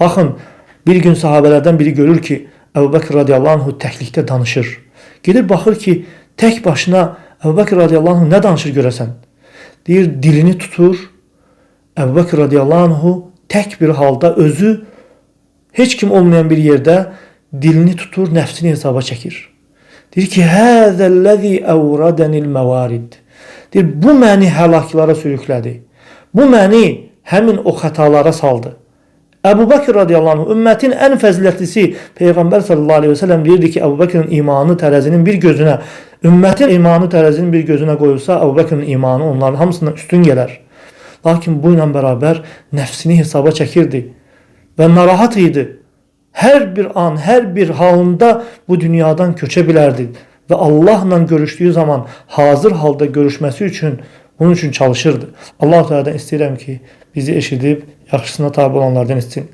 Baxın, bir gün sahabelərdən biri görür ki, Əbu Bəkr radiyallahu anhu təklikdə danışır. Gedir baxır ki, tək başına Əbu Bəkr radiyallahu anhu nə danışır görəsən? Deyir, dilini tutur. Əbu Bəkr radiyallahu anhu tək bir halda özü heç kim olmayan bir yerdə dilini tutur, nəfsini hesaba çəkir. Deyir ki, həzəl-ləzi əvradənil məvarid. Deyir, bu məni həlaklara sürüklədi. Bu məni həmin o xətalara saldı. Əbu Bəkr radiyallahu anh, ümmətin ən fəzilətlisi Peyğəmbər sallallahu aleyhi ve sellem deyirdi ki, Əbu Bəkrin imanı tərəzinin bir gözünə, ümmətin imanı tərəzinin bir gözünə qoyulsa, Əbu Bəkrin imanı onların hamısından üstün gələr. Lakin bu ilə bərabər nəfsini hesaba çəkirdi və narahat idi. Hər bir an, hər bir halında bu dünyadan köçə bilərdi və Allahla görüşdüyü zaman hazır halda görüşməsi üçün, bunun üçün çalışırdı. Allah-u Teala'dan istəyirəm ki, bizi eşidib yaxşısına tabi olanlardan etsin.